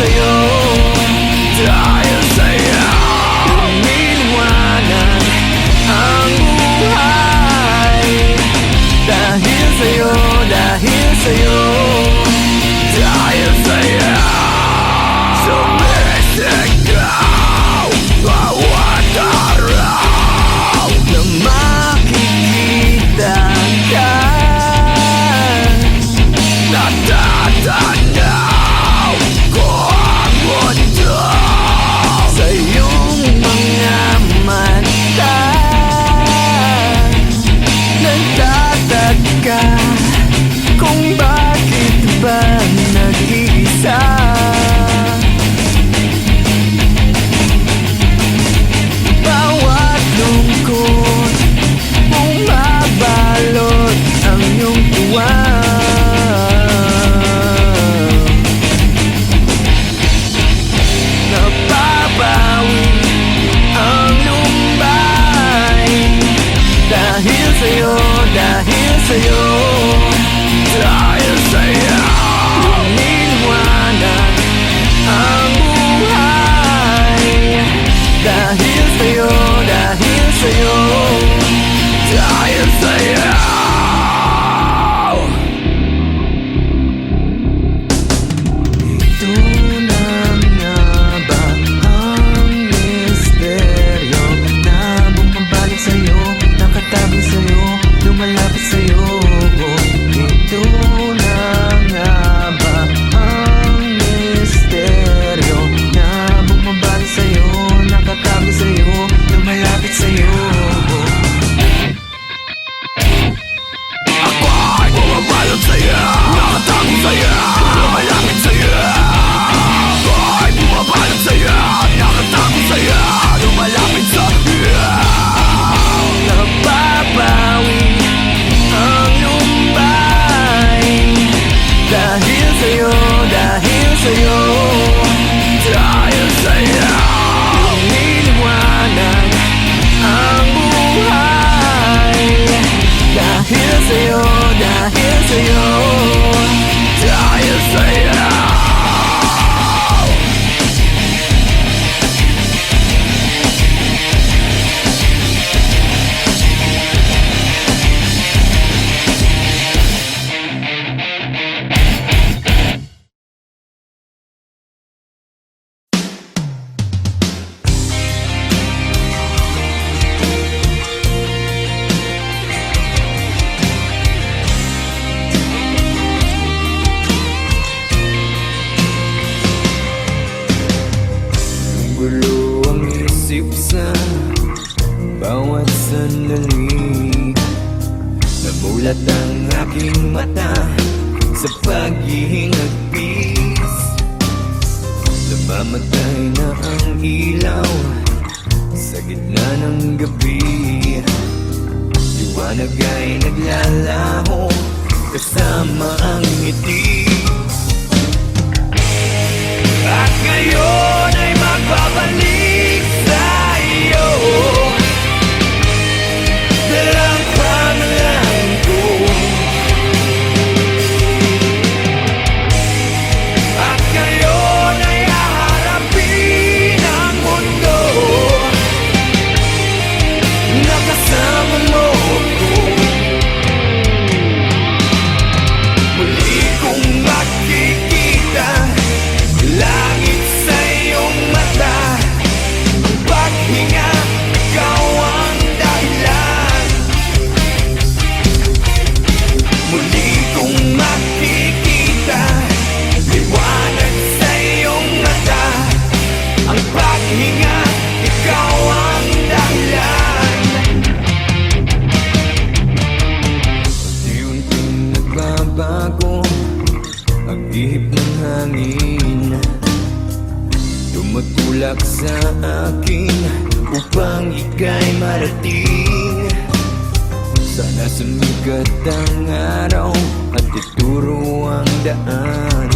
sa'yo, dahil sa'yo lumiliwanag ang buhay. Dahil sa'yo, dahil sa'yo, dahil sa'yo sumisigaw bawat araw na makikita ka. Natatanaw ko ang mundo sa iyong mga mata. Nagtataka kung bakit ba nag-iisa. Bawat lungkot bumabalot ang iyong tuwa. Napapawi ang lumbay. Dahil sa'yo, dahil sa'yo, dahil sa'yo lumiliwanag ang buhay. Dahil sa'yo, dahil sa'yo, dahil sa'yo. Ito na nga ba ang misteryo na bumabalik sa'yo, nakatago sa'yo, lumalapit sa'yo? Ito na nga ba ang misteryo na bumabalik sa'yo, nakatago sa'yo, lumalapit sa'yo? Ako ay bumabalot sa'yo, nakatago sa'yo, lumalapit sa'yo. Ako ay bumabalot sa'yo, nakatago sa'yo, lumalapit sa'yo. Napapawi ang lumbay. Dahil sa'yo, dahil sa'yo, dahil sa'yo lumiliwanag ang buhay. Dahil sa'yo, dahil sa'yo, dahil sa'yo. Gulo ang isip sa bawat sandali. Namulat ang aking mata sa paghihingagpis. Namamatay na ang ilaw sa gitna ng gabi. Liwanag ay naglalaho kasama ang ngiti. At ngayon ay magbabalik sa iyo. Dalang pangalan ko. At ngayon ay haharapin ang mundo. Nakasama mo ko. Muli kong makikita langit sa iyong mata. Paghinga, ikaw ang dahilan. Muli kong makikita liwanag sa iyong mata. Ang paghinga, ikaw ang dahilan. Unti-unting nagbabago ang ihip ng hangin. Tumutulak sa akin upang ika'y marating. Sana sumikat ang araw at ituro ang daan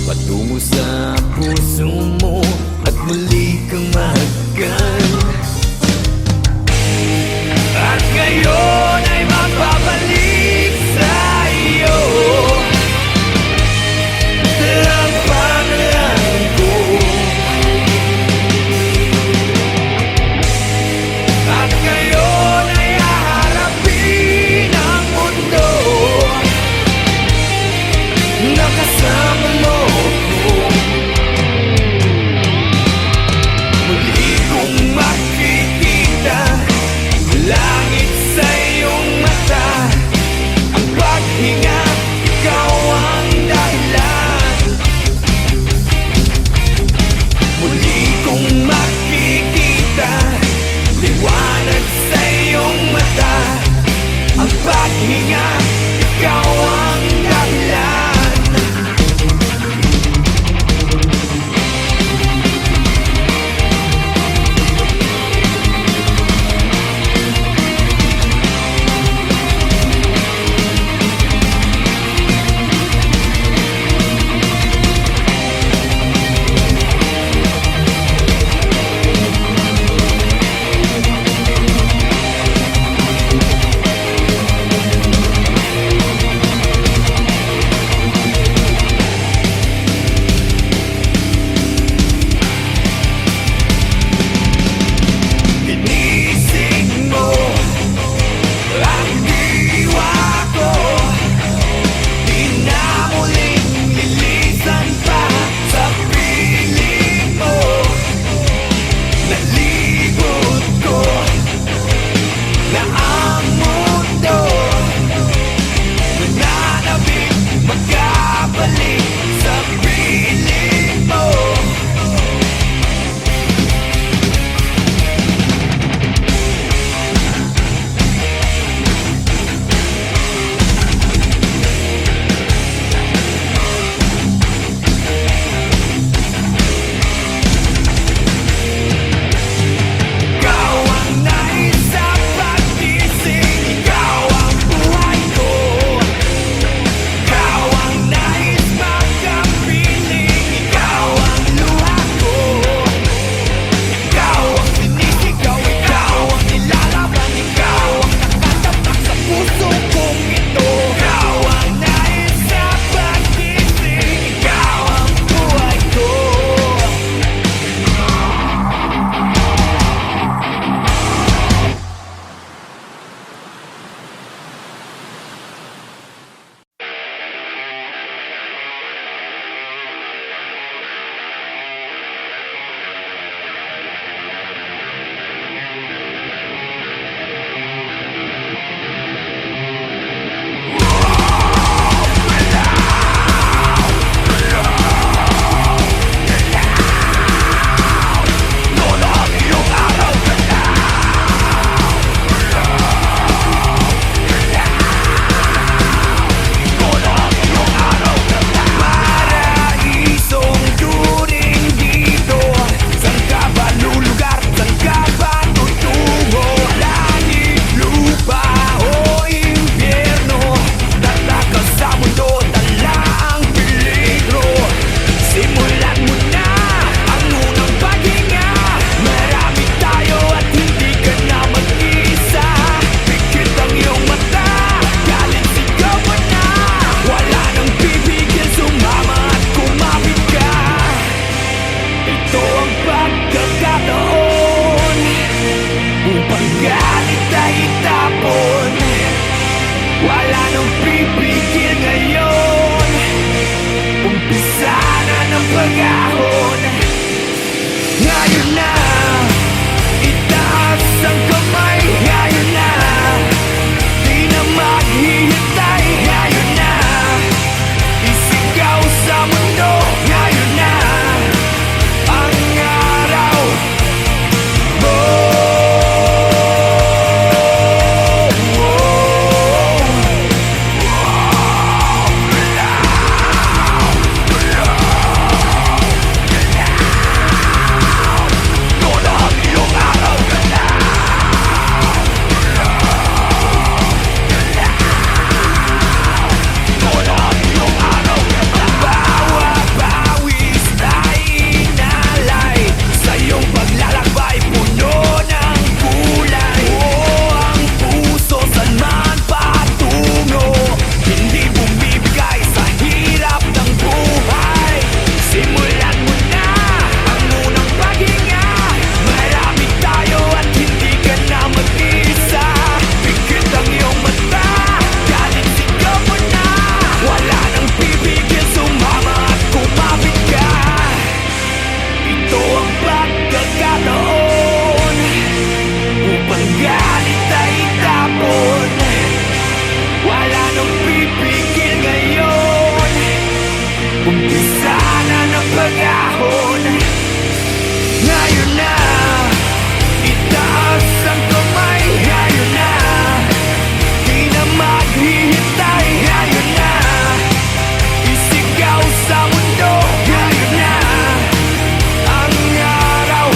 patungo sa puso mo at muli kang mahagkan. At ngayon ay magbabalik sa iyo. Dalang Umpisa na ng pag-ahon. Ngayon na, itaas ang kamay. Ngayon na, di na maghihintay. Ngayon na, isigaw sa mundo. Ngayon na, ang araw.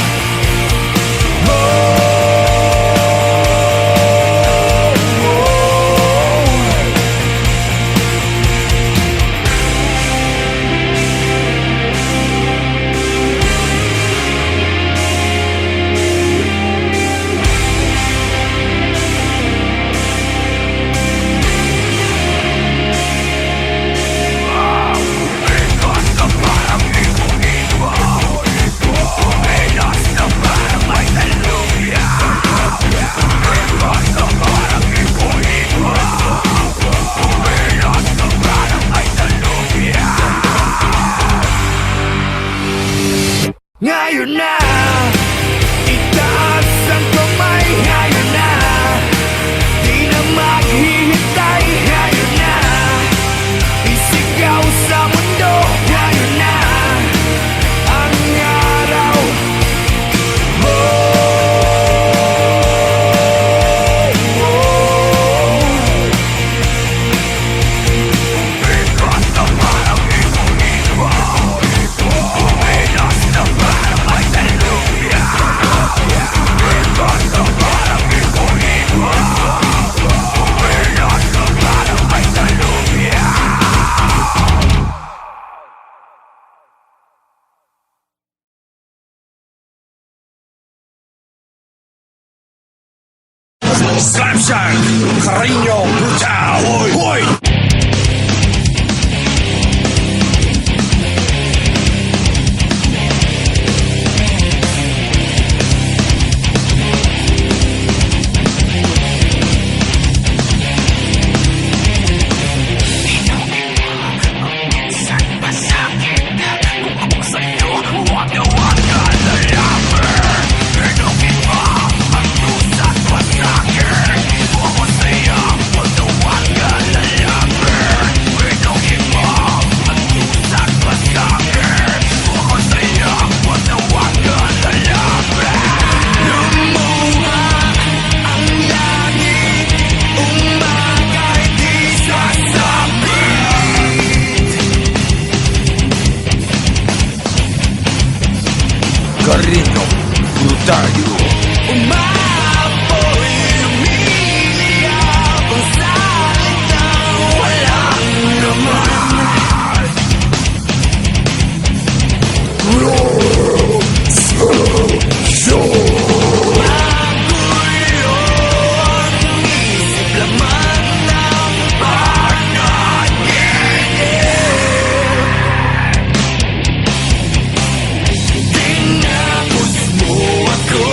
Ngayon na, itaas ang kamay. Ngayon na, di na maghihintay. Ngayon na, isigaw sa mundo. Ngayon na, ang araw. Slamshank, Carino Brutal, hoy, hoy! Carino Brutario. Umapoy, lumiliyab ang salitang walang laman. Magulo ang isip, laman ng panaginip. Tinapos mo ako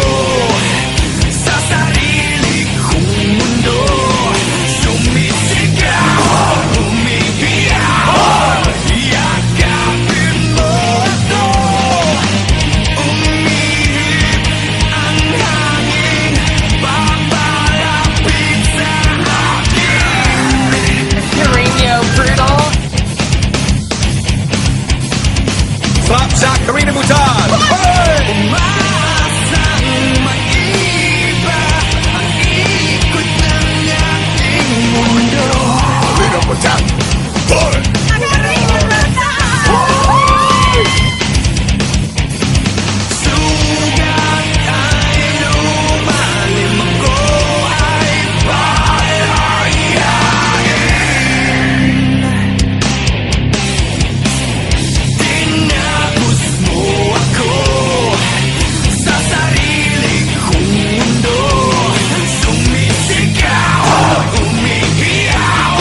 sa sarili kong mundo. Sumisigaw, umiiyak, yakapin mo ako. Umihip ang hangin, papalapit sa akin. Carino Brutal. Slapshot, Carino Brutal! Umaasang maiba ang ikot ng ating mundo. Carino Brutal! Hoy! Sugat ay lumalim, ako ay palayain. Tinapos mo ako sa sarili kong mundo. Sumisigaw, umiiyak,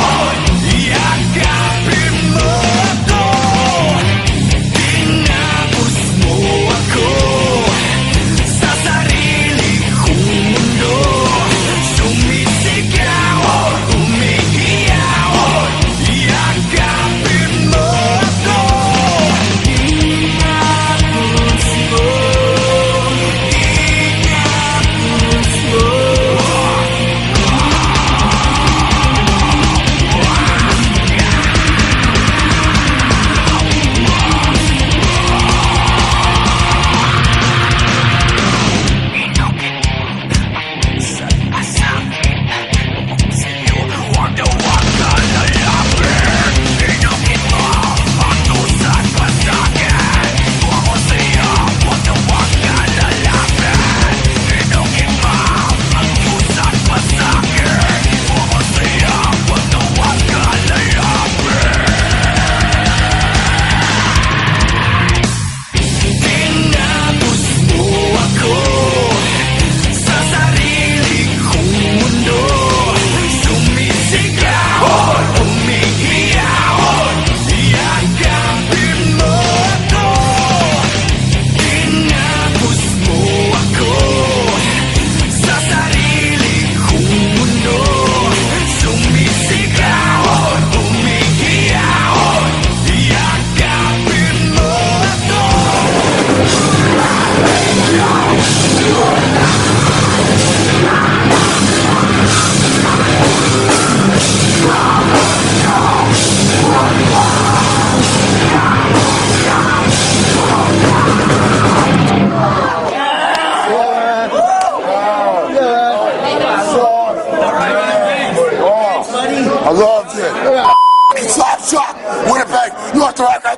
Masa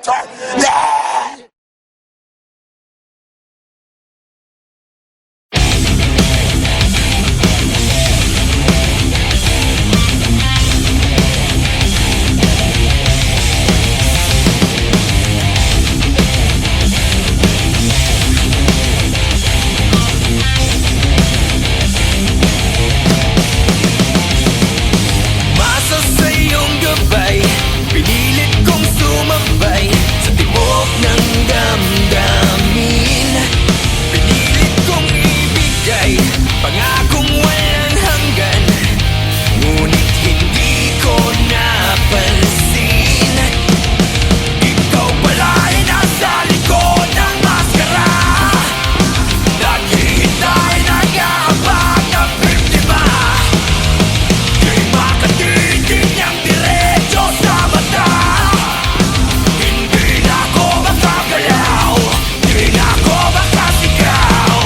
sa iyong gabay, pinilit kong sumabay sa tibok ng damdamin. Pinilit kong ibigay pangakong walang hanggan, ngunit hindi ko napansin. Ikaw pala ay nasa likod ng maskara, naghihintay, nag-aabang ng biktima. Di makatitig niyang diretso sa mata. Hindi na ako makagalaw, di na ako makasigaw.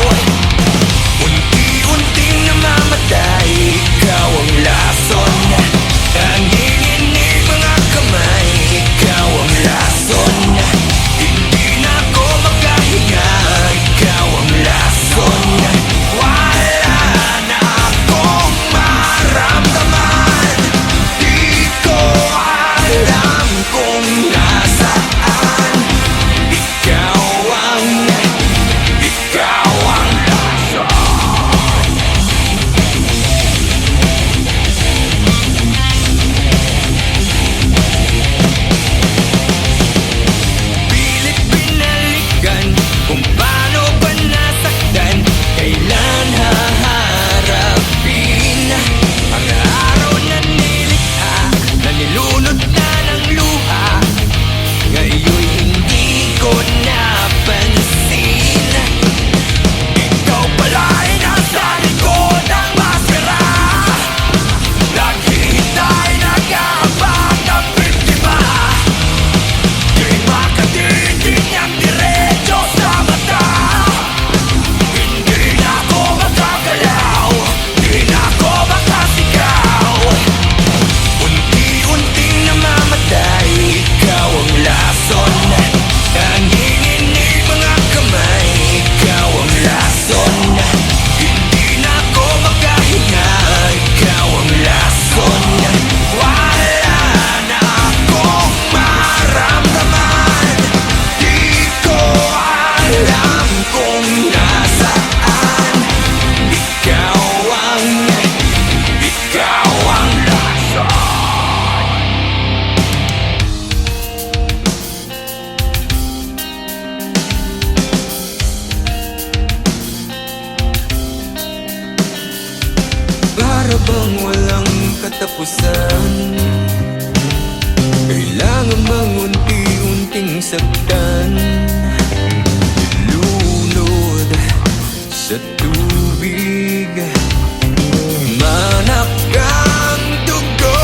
Unti-unting namamatay, ikaw ang lason. Nanginginig mga kamay, ikaw ang lason. Hindi na ako makahinga, ikaw ang lason. Wala na akong maramdaman, di ko alam kung nasaan. Ikaw ang lason. Pilit binalikan kung paano ba nasaktan, kailan haharapin ang araw na nilikha, na nilunod na ng luha. Ngayon'y hindi ko napansin. Ikaw pala ay nasa likod ng maskara, naghihintay, nag-aabang ng biktima. Di makatitig niyang diretso sa mata. Hindi na ako makagalaw, di na ako makasigaw. Unti-unting namamatay, ikaw ang lason. Nanginginig mga kamay, ikaw ang lason. Hindi na ako makahinga, ikaw ang lason. Wala na akong maramdaman, di ko alam kung nasaan. Ikaw ang lason. Para bang walang katapusan, kailangan bang unti-unting saktan, ilunod sa tubig, manakang dugo.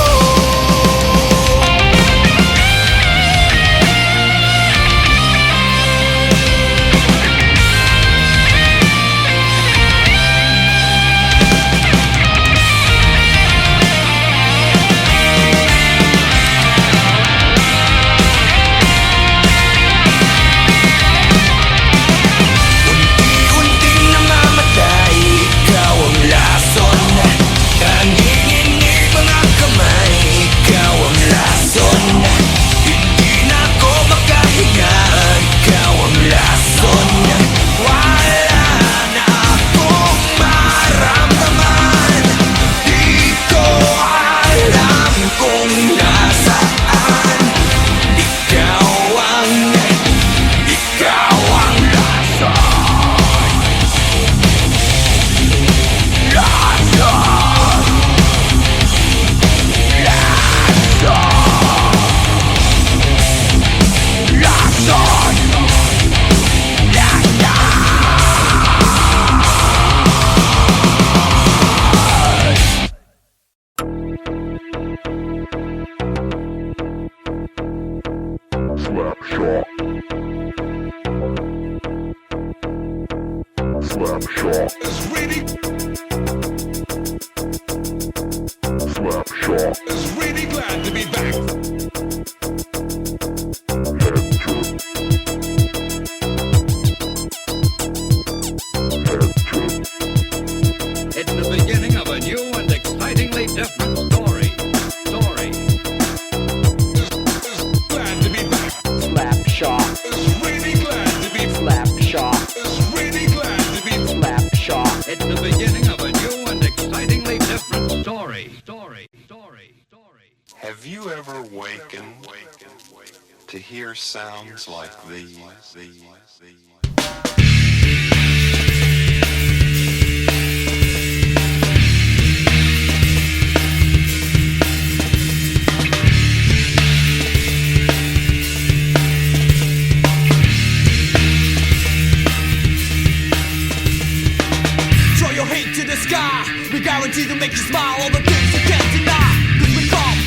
Unti-unting namamatay, ikaw ang lason. Nanginginig mga kamay, ikaw ang lason. Hindi na ako makahinga, ikaw ang lason. Wala na akong maramdaman, di ko alam kung nasaan. Ikaw ang lason. Slapshot is really Slapshot is really glad to be back. hear sounds like these. Throw your hate to the sky. We guarantee to make you smile. All the things you can't deny. Cause we come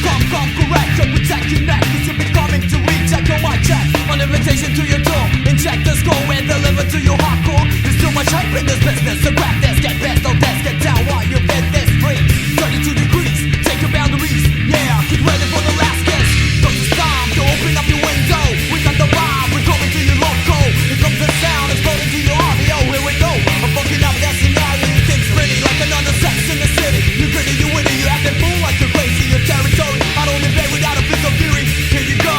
correct. So protect your neck. Cause you'll be coming to recheck your mic check. On invitation to your door. Inject the score and deliver to your hardcore. There's too much hype in this business. So grab this, get best, don't test, get down while you fit this free. 32 degrees, take your boundaries. Yeah, get ready for the last kiss. Cause it's time to open up your window. We got the vibe, we're coming to your loco. Here comes the sound, exploding to your audio. Here we go, I'm fucking up that scenario. You think pretty like another sex in the city. You gritty, you witty, you acting fool like you're crazy. Your territory, I don't invade without a fit of fury. Here you go.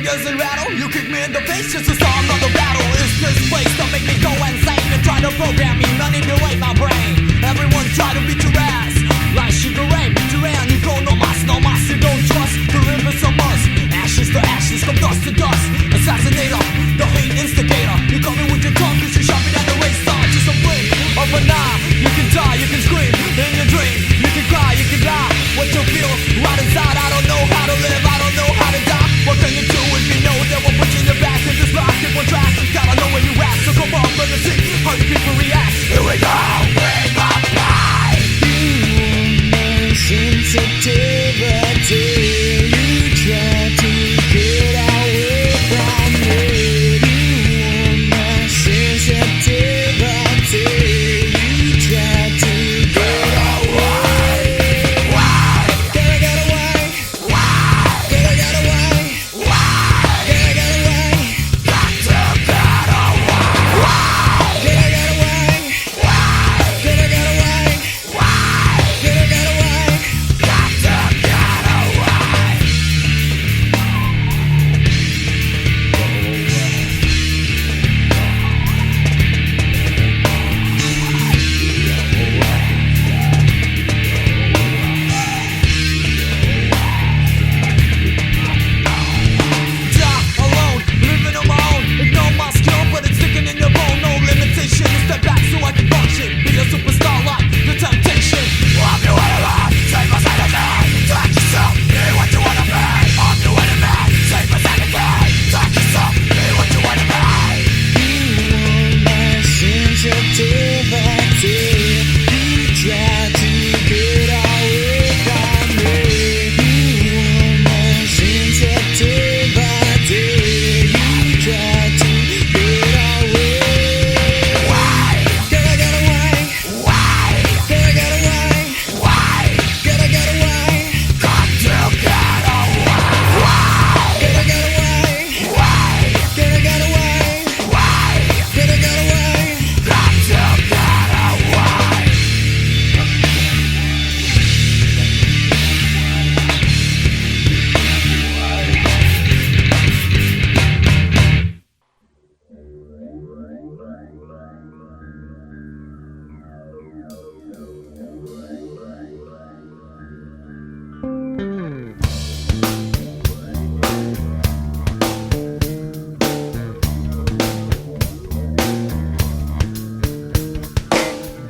Doesn't rattle, you kick me in the face just to start another battle. Is this place to make me go insane and try to program me, manipulate my brain? Everyone try to beat your ass like Sugar Ray, Duran, you go no mas, you don't trust. The rivers are must, ashes to ashes, come dust to dust. Assassinator, the hate instigator. You coming with your tongue cause you're sharper than the razor. Just a blink of an eye, you can die, you can scream in your dream. You can cry, you can die, what you feel right inside. I don't know how to live, I don't know how to die. What can you do if you know that we're pushing your back in this rock? Keep on track, gotta know where you at. So come on, let me see how you people react. Here we go, bring my pride. Sensitivity, you try to get away from me. You want my sensitivity, you try to get away. Why? Can I get away? Why? Can I get away? Why? Can I get away? Got to get away. Why? Can I get away? Why? Can I get away? Why? Can I get away? Got to get away. Die alone, living on my own. Ignore my skill, but it's sticking in your bone. No limitation, step back so I can function. Be a superstar like the temptation. I'm your enemy, save my sanity. Touch yourself, be what you wanna be. I'm your enemy, save my sanity. Touch yourself, be what you wanna be. My sensitivity, you try to get away from me. You want my sensitivity, you try to get away. Why? Can I get away? Why? Can I get away? Why? Can I get away? Got to get away. Why? Can I get away? Why? Can I get away? Why? Can I get away? Got to get away.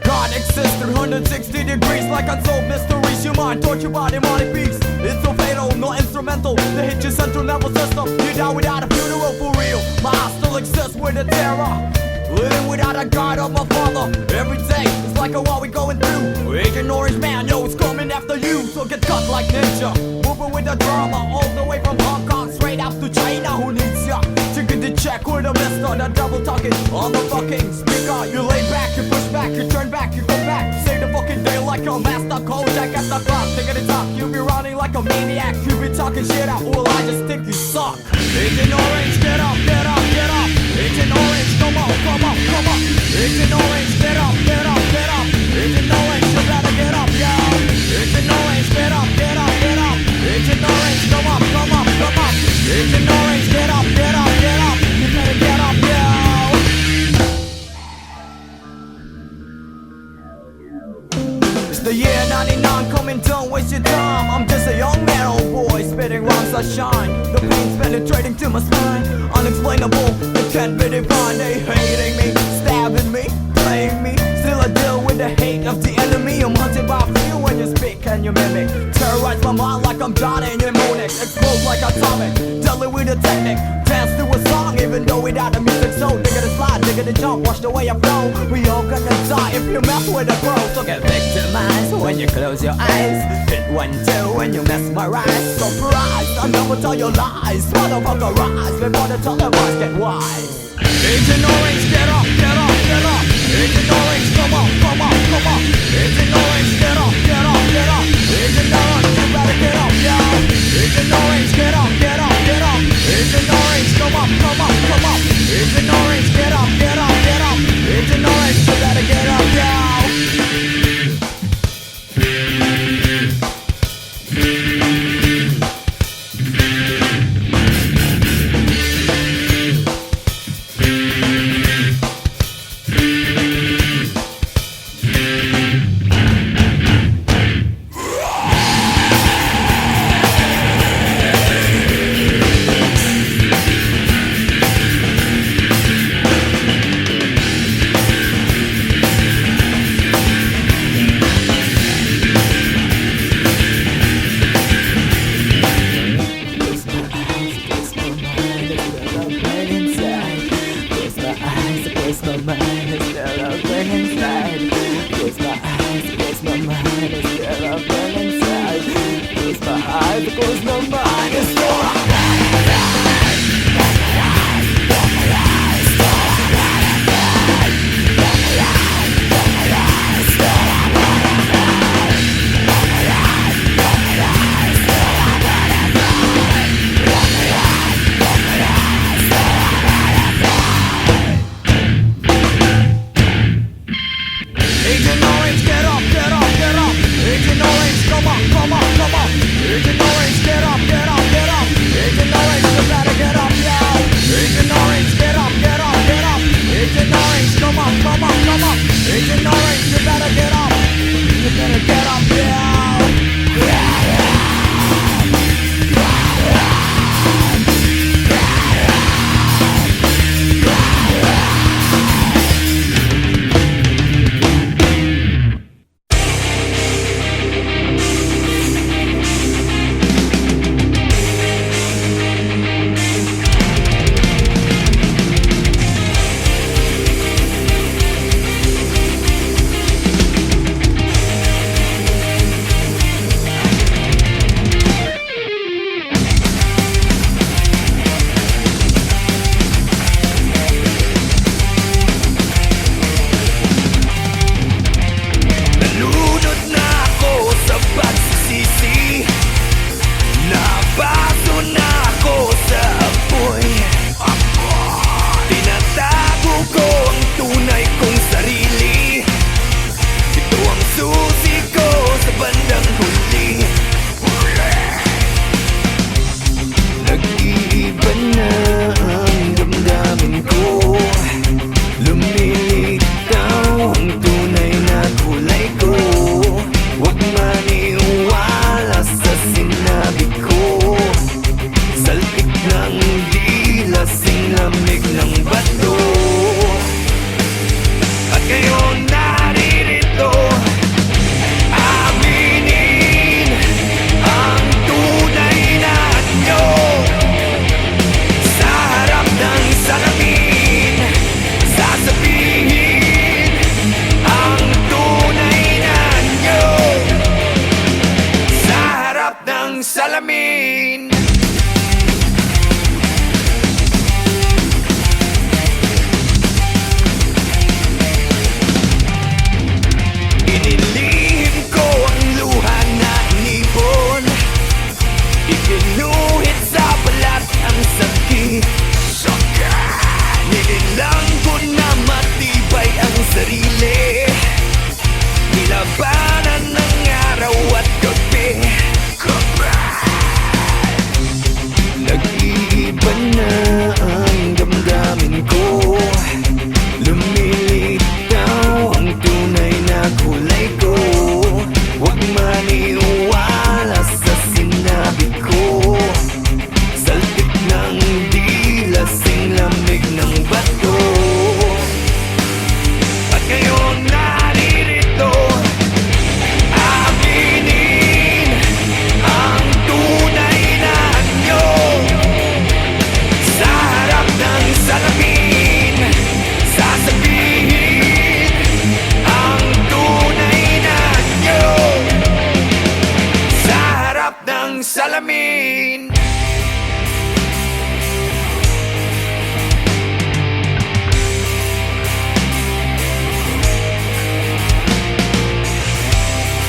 God exists 360 degrees like unsolved mysteries. Your mind tortured by demonic beats. It's so fatal, no instrumental. They hit your central nervous system. You die without a funeral for real. My heart still exists with a terror. Living without a guide of my father. Every day it's like a war we going through. Agent Orange Man, yo, it's coming after you. So get cut like ninja. Moving with the drama all the way from Hong Kong straight up to China. Who needs ya? Taking the check with a mister. The double talking on the fucking speaker. You lay back, you push back, you turn back, you come back. Say the fucking fucking day like a master Kojak at the clock. Tickety tock, you be running like a maniac. You be talking shit out, well I just think you suck. Agent Orange, get up, get up, get up. Agent Orange, come on, come on, come on. Agent Orange, get up, get up, get up. Agent Orange, you better get up, yo. Agent Orange, get up, get up, get up. Agent Orange, come up, come up, come up. Agent Orange, get up, get up, get up. You better get up, yo. It's the year 99, coming, don't waste your time. I'm just a young metal boy, spitting rhymes I shine. The pain's penetrating to my spine. Unexplainable, it can't be defined. They hating me, stabbing me, playing me. Still I deal with the hate of the enemy. I'm hunted by few when you speak and you mimic. Terrorize my mind like I'm Johnny Mnemonic. Explode like atomic, deadly with a technique. Dance to a song even though without the music. So nigga the slide, nigga the jump, watch the way I flow. We all gonna die if you mess with the pro. So get victimized when you close your eyes. Hit 1-2 when you mesmerize. Surprise, I never tell you lies. Motherfucker rise before the televised get wise. Agent Orange, get up, get up, get up. Agent Orange, come on, come on, come on. Agent Orange, get up, get up, get up. Agent Orange, you better get up, yo. Agent Orange, get up, get up, get up. Agent Orange, come up, come up, come up. Agent Orange, get up, get up, get up. Agent Orange, you better get up, yo. Agent Orange, get up, get up, get up. Agent Orange, come on, come on, come on. Agent Orange, get up, maniwala sa sinabi ko. Saltik ng dila, sing lamig ng bato. At ngayon naririto, aminin ang tunay na anyo. Sa harap ng salamin, sasabihin ang tunay na anyo. Sa harap ng salamin.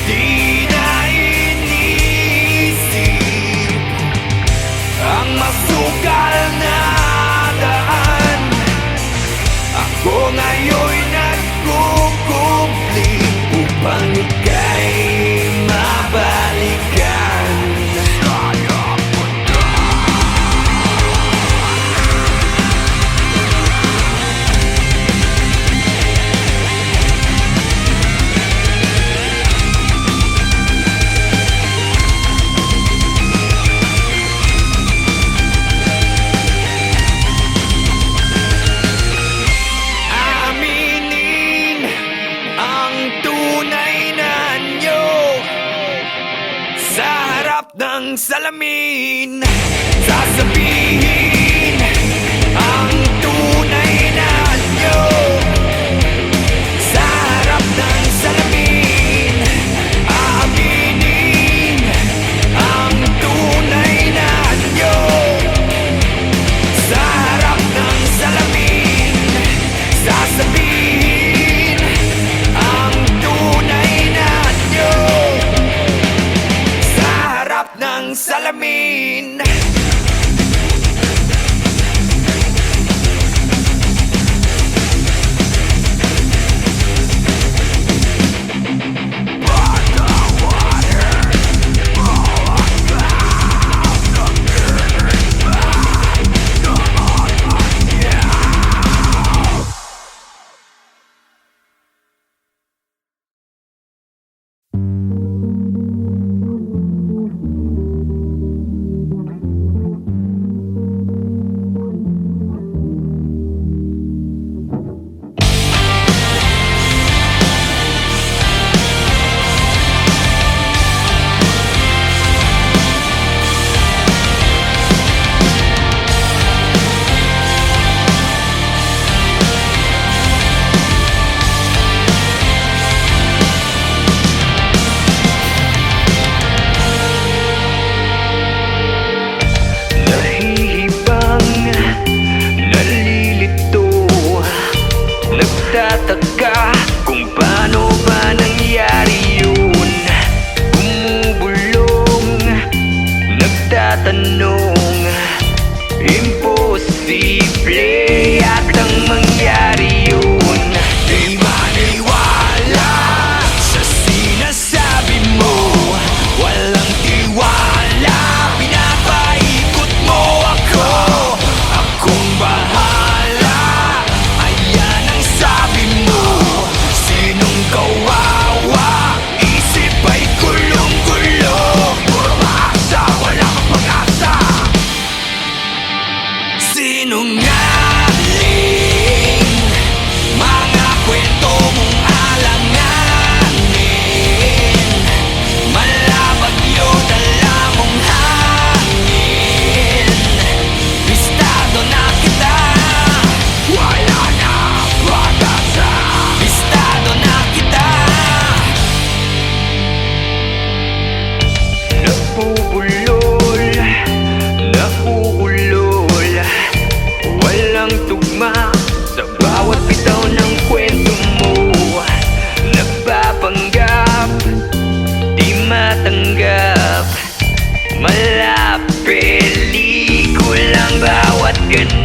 Di na inisip ang masukal na daan. Ako ngayon'y nagkukubli upang ika'y mabalikan. Aminin ang tunay na anyo. Sa harap ng salamin, sasabihin ang tunay na anyo. Sa harap ng salamin, aminin ang tunay na anyo. Sa harap ng salamin, sasabihin ang tunay na anyo. Sa harap ng salamin. Nahihibang, nalilito, nagtataka kung paano ba nangyari yun. Bumubulong, nagtatanong, imposible yatang mangyari yun. Di maniwala sa sinasabi mo, walang tiwala, pinapaikot mo ako. Akong bahala, ayan ang sabi mo. Sinong kawawa, isip ay gulong-gulo. Puro maasa, wala kang pag-asa. Sinungaling, mga kwento mong alanganin. Malabagyo, dala mong hangin. Bistado na kita, wala na pag-asa. Bistado na kita. Napupulol, nauulol, walang tugma sa bawat bitaw ng kwento mo. Nagpapanggap, di matanggap, mala pelikulang bawat ganap.